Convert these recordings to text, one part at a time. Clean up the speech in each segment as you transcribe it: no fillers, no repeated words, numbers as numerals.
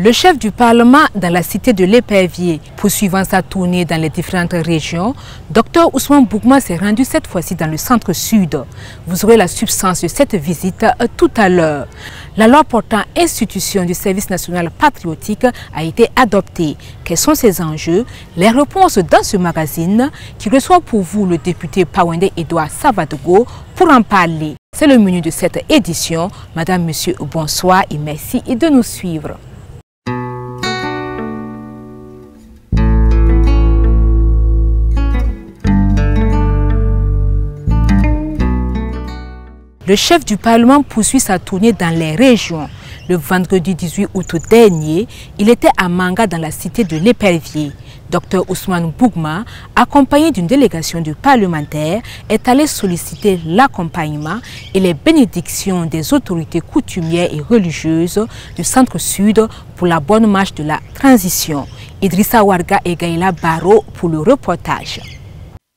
Le chef du Parlement dans la cité de l'Épervier, poursuivant sa tournée dans les différentes régions, Dr Ousmane Bougma s'est rendu cette fois-ci dans le centre-sud. Vous aurez la substance de cette visite tout à l'heure. La loi portant institution du service national patriotique a été adoptée. Quels sont ses enjeux? Les réponses dans ce magazine qui reçoit pour vous le député Pawende Edouard Savadogo pour en parler. C'est le menu de cette édition. Madame, Monsieur, bonsoir et merci de nous suivre. Le chef du Parlement poursuit sa tournée dans les régions. Le vendredi 18 août dernier, il était à Manga dans la cité de l'Épervier. Dr Ousmane Bougma, accompagné d'une délégation de parlementaires, est allé solliciter l'accompagnement et les bénédictions des autorités coutumières et religieuses du centre-sud pour la bonne marche de la transition. Idrissa Warga et Gaïla Baro pour le reportage.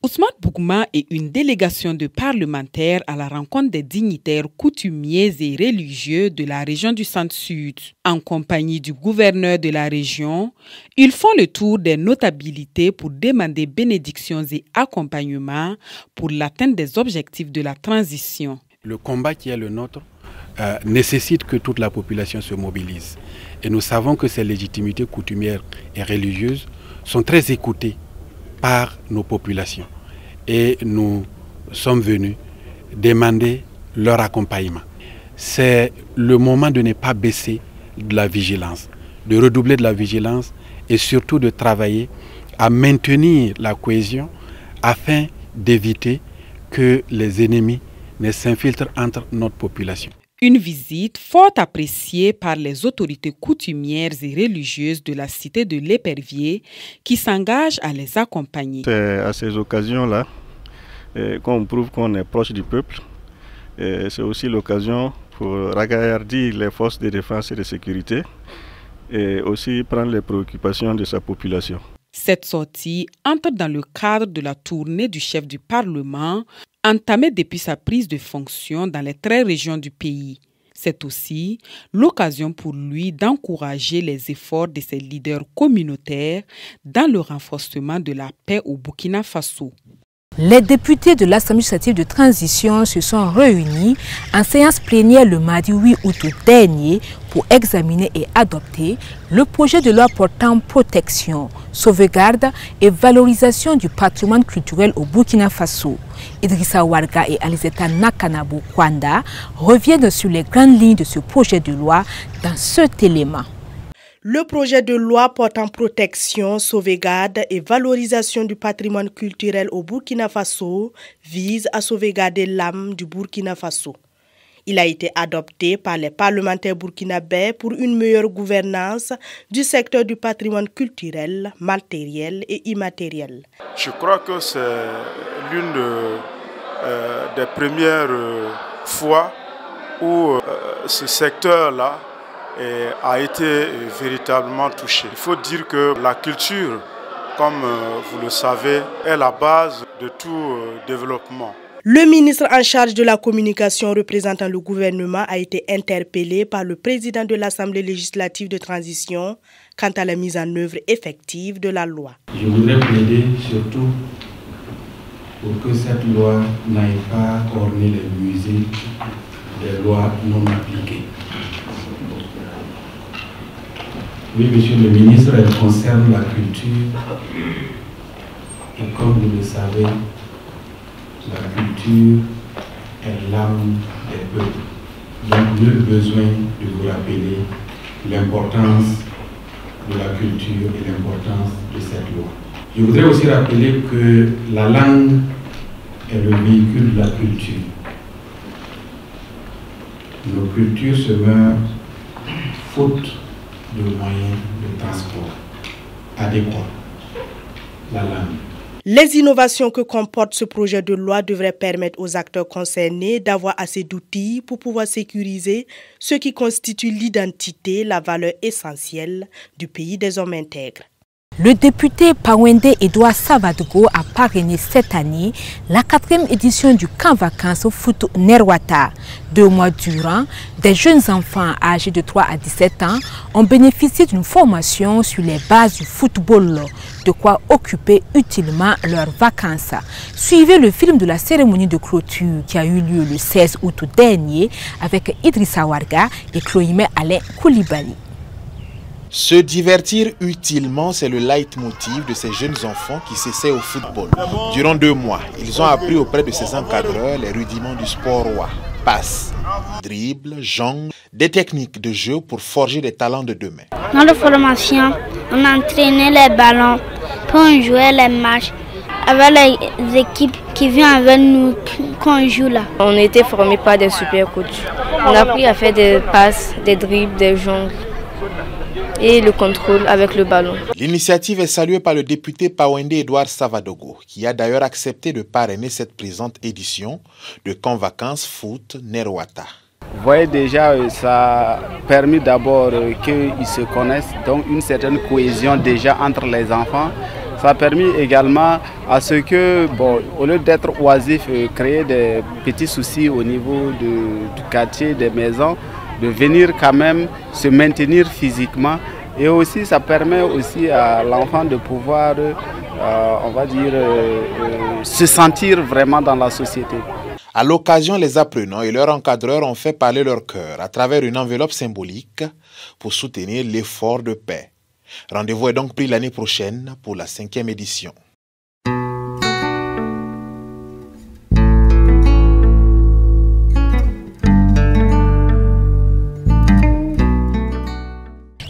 Ousmane Bougma et une délégation de parlementaires à la rencontre des dignitaires coutumiers et religieux de la région du Centre-Sud. En compagnie du gouverneur de la région, ils font le tour des notabilités pour demander bénédictions et accompagnement pour l'atteinte des objectifs de la transition. Le combat qui est le nôtre nécessite que toute la population se mobilise. Et nous savons que ces légitimités coutumières et religieuses sont très écoutées par nos populations. Et nous sommes venus demander leur accompagnement. C'est le moment de ne pas baisser de la vigilance, de redoubler de la vigilance et surtout de travailler à maintenir la cohésion afin d'éviter que les ennemis ne s'infiltrent entre notre population. Une visite fort appréciée par les autorités coutumières et religieuses de la cité de l'Épervier qui s'engagent à les accompagner. C'est à ces occasions-là qu'on prouve qu'on est proche du peuple. C'est aussi l'occasion pour ragaillardir les forces de défense et de sécurité et aussi prendre les préoccupations de sa population. Cette sortie entre dans le cadre de la tournée du chef du Parlement entamée depuis sa prise de fonction dans les 13 régions du pays. C'est aussi l'occasion pour lui d'encourager les efforts de ses leaders communautaires dans le renforcement de la paix au Burkina Faso. Les députés de l'Assemblée législative de transition se sont réunis en séance plénière le mardi 8 août dernier pour examiner et adopter le projet de loi portant protection, sauvegarde et valorisation du patrimoine culturel au Burkina Faso. Idrissa Warga et Alizeta Nakanabou Kwanda reviennent sur les grandes lignes de ce projet de loi dans cet élément. Le projet de loi portant protection, sauvegarde et valorisation du patrimoine culturel au Burkina Faso vise à sauvegarder l'âme du Burkina Faso. Il a été adopté par les parlementaires burkinabés pour une meilleure gouvernance du secteur du patrimoine culturel, matériel et immatériel. Je crois que c'est l'une des premières fois où ce secteur-là a été véritablement touché. Il faut dire que la culture, comme vous le savez, est la base de tout développement. Le ministre en charge de la communication représentant le gouvernement a été interpellé par le président de l'Assemblée législative de transition quant à la mise en œuvre effective de la loi. Je voudrais plaider surtout pour que cette loi n'aille pas orner les musées des lois non appliquées. Oui, monsieur le ministre, elle concerne la culture et comme vous le savez, la culture est l'âme des peuples. Donc, nul besoin de vous rappeler l'importance de la culture et l'importance de cette loi. Je voudrais aussi rappeler que la langue est le véhicule de la culture. Nos cultures se meurent faute de moyens de transport adéquats, la langue. Les innovations que comporte ce projet de loi devraient permettre aux acteurs concernés d'avoir assez d'outils pour pouvoir sécuriser ce qui constitue l'identité, la valeur essentielle du pays des hommes intègres. Le député Pawende Edouard Savadogo a parrainé cette année la 4e édition du camp vacances foot Nerwata. 2 mois durant, des jeunes enfants âgés de 3 à 17 ans ont bénéficié d'une formation sur les bases du football, de quoi occuper utilement leurs vacances. Suivez le film de la cérémonie de clôture qui a eu lieu le 16 août dernier avec Idrissa Warga et Chloïmé Alain Koulibaly. Se divertir utilement, c'est le leitmotiv de ces jeunes enfants qui s'essaient au football. Durant 2 mois, ils ont appris auprès de ces encadreurs les rudiments du sport roi. Passe, dribble, jongle, des techniques de jeu pour forger des talents de demain. Dans la formation, on entraînait les ballons, puis on jouait les matchs avec les équipes qui viennent avec nous, qu'on joue là. On était formés par des super coachs. On a appris à faire des passes, des dribbles, des jongles et le contrôle avec le ballon. L'initiative est saluée par le député Pawende Edouard Savadogo, qui a d'ailleurs accepté de parrainer cette présente édition de camp vacances foot Nerwata. Vous voyez déjà, ça a permis d'abord qu'ils se connaissent, donc une certaine cohésion déjà entre les enfants. Ça a permis également à ce que, bon, au lieu d'être oisif, créer des petits soucis au niveau du quartier, des maisons, de venir quand même se maintenir physiquement, et aussi ça permet aussi à l'enfant de pouvoir, on va dire, se sentir vraiment dans la société. À l'occasion, les apprenants et leurs encadreurs ont fait parler leur cœur à travers une enveloppe symbolique pour soutenir l'effort de paix. Rendez-vous est donc pris l'année prochaine pour la 5e édition.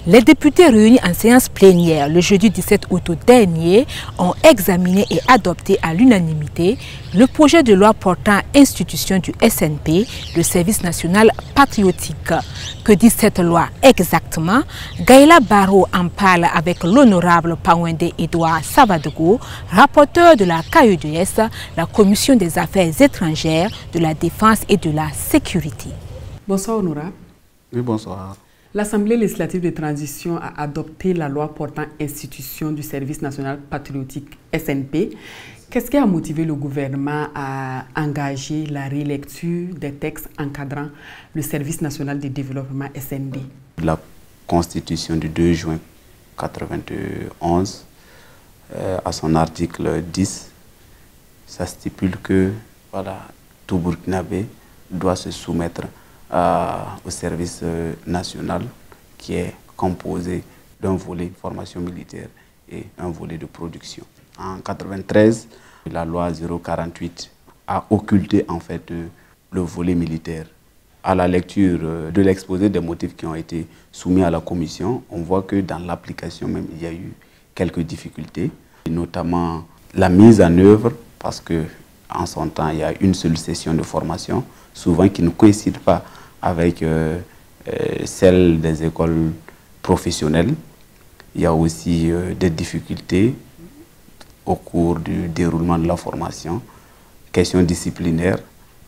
Les députés réunis en séance plénière le jeudi 17 août dernier ont examiné et adopté à l'unanimité le projet de loi portant institution du SNP, le Service national patriotique. Que dit cette loi exactement? Gaïla Barro en parle avec l'honorable Pawende Edouard Savadogo, rapporteur de la CAEDS, la Commission des affaires étrangères, de la défense et de la sécurité. Bonsoir honorable. Oui, bonsoir. L'Assemblée législative de transition a adopté la loi portant institution du service national patriotique SNP. Qu'est-ce qui a motivé le gouvernement à engager la relecture des textes encadrant le service national de développement SND? La constitution du 2 juin 1991, à son article 10, ça stipule que voilà, tout Burkinabé doit se soumettre au service national qui est composé d'un volet formation militaire et un volet de production. En 1993, la loi 048 a occulté en fait le volet militaire. À la lecture de l'exposé des motifs qui ont été soumis à la commission, on voit que dans l'application même, il y a eu quelques difficultés, et notamment la mise en œuvre, parce que en son temps, il y a une seule session de formation, souvent qui ne coïncide pas avec celle des écoles professionnelles. Il y a aussi des difficultés au cours du déroulement de la formation, questions disciplinaires.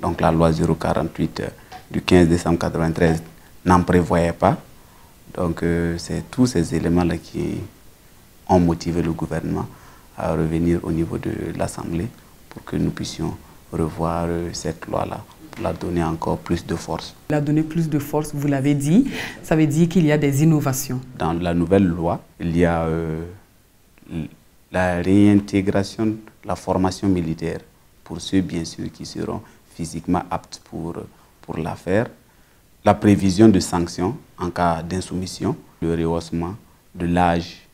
Donc la loi 048 du 15 décembre 1993 n'en prévoyait pas. Donc c'est tous ces éléments-là qui ont motivé le gouvernement à revenir au niveau de l'Assemblée pour que nous puissions revoir cette loi-là, pour la donner encore plus de force. La donner plus de force, vous l'avez dit, ça veut dire qu'il y a des innovations. Dans la nouvelle loi, il y a la réintégration de la formation militaire pour ceux, bien sûr, qui seront physiquement aptes pour la faire, la prévision de sanctions en cas d'insoumission, le rehaussement de l'âge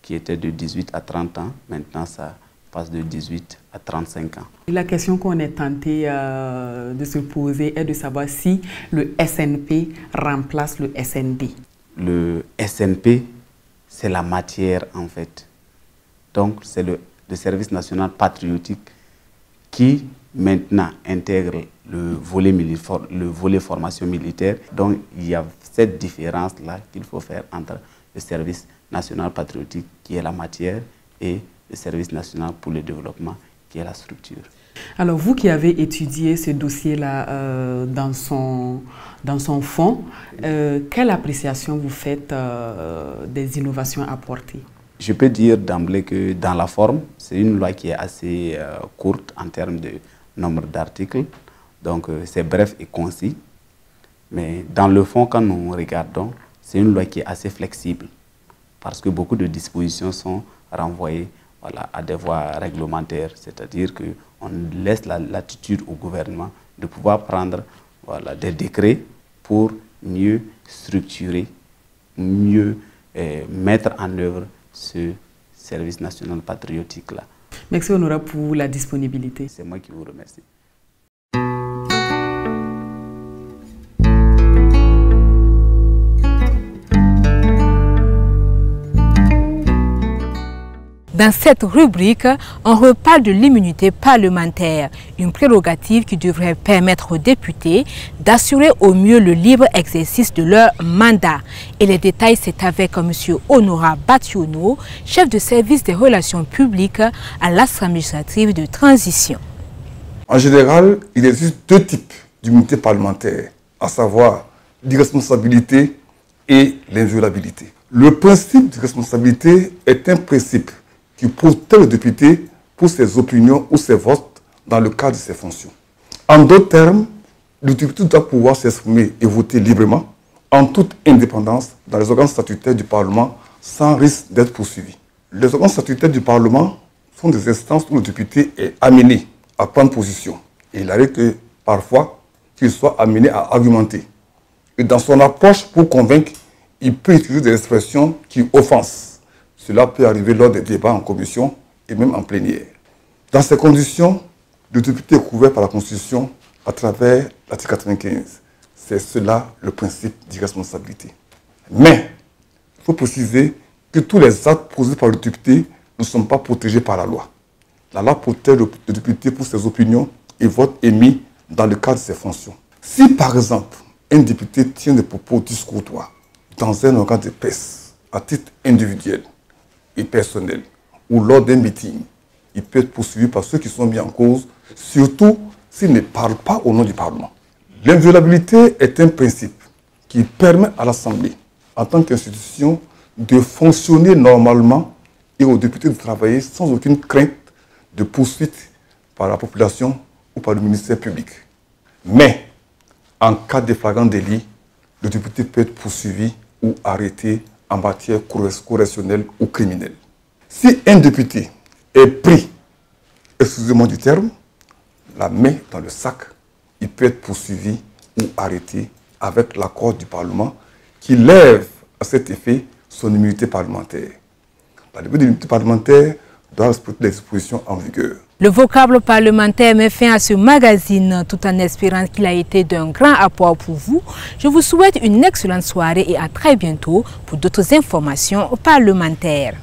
qui était de 18 à 30 ans, maintenant ça passe de 18 à 35 ans. La question qu'on est tenté de se poser est de savoir si le SNP remplace le SND. Le SNP, c'est la matière en fait. Donc c'est le service national patriotique qui maintenant intègre le volet formation militaire. Donc il y a cette différence-là qu'il faut faire entre le service national patriotique qui est la matière et le service national pour le développement qui est la structure. Alors vous qui avez étudié ce dossier-là dans son fond, quelle appréciation vous faites des innovations apportées? je peux dire d'emblée que dans la forme, c'est une loi qui est assez courte en termes de nombre d'articles. Donc c'est bref et concis. Mais dans le fond, quand nous regardons, c'est une loi qui est assez flexible. Parce que beaucoup de dispositions sont renvoyées à des voies réglementaires. C'est-à-dire qu'on laisse la latitude au gouvernement de pouvoir prendre des décrets pour mieux structurer, mieux mettre en œuvre ce service national patriotique-là. Merci Honora pour la disponibilité. C'est moi qui vous remercie. Dans cette rubrique, on reparle de l'immunité parlementaire, une prérogative qui devrait permettre aux députés d'assurer au mieux le libre exercice de leur mandat. Et les détails, c'est avec M. Honora Bationo, chef de service des relations publiques à l'Assemblée administrative de transition. En général, il existe deux types d'immunité parlementaire, à savoir l'irresponsabilité et l'inviolabilité. Le principe de responsabilité est un principe qui protège le député pour ses opinions ou ses votes dans le cadre de ses fonctions. En d'autres termes, le député doit pouvoir s'exprimer et voter librement, en toute indépendance, dans les organes statutaires du Parlement, sans risque d'être poursuivi. Les organes statutaires du Parlement sont des instances où le député est amené à prendre position. Et il arrive que, parfois, qu'il soit amené à argumenter. Et dans son approche pour convaincre, il peut utiliser des expressions qui offensent. Cela peut arriver lors des débats en commission et même en plénière. Dans ces conditions, le député est couvert par la Constitution à travers l'article 95. C'est cela le principe d'irresponsabilité. Mais, il faut préciser que tous les actes posés par le député ne sont pas protégés par la loi. La loi protège le député pour ses opinions et votes émis dans le cadre de ses fonctions. Si, par exemple, un député tient des propos discourtois dans un organe de presse à titre individuel et personnel ou lors d'un meeting, il peut être poursuivi par ceux qui sont mis en cause, surtout s'il ne parle pas au nom du Parlement. L'inviolabilité est un principe qui permet à l'Assemblée, en tant qu'institution, de fonctionner normalement et aux députés de travailler sans aucune crainte de poursuite par la population ou par le ministère public. Mais, en cas de flagrant délit, le député peut être poursuivi ou arrêté en matière correctionnelle ou criminelle. Si un député est pris, excusez-moi du terme, la main dans le sac, il peut être poursuivi ou arrêté avec l'accord du Parlement qui lève à cet effet son immunité parlementaire. La levée de l'immunité parlementaire doit respecter les dispositions en vigueur. Le vocable parlementaire met fin à ce magazine tout en espérant qu'il a été d'un grand apport pour vous. Je vous souhaite une excellente soirée et à très bientôt pour d'autres informations parlementaires.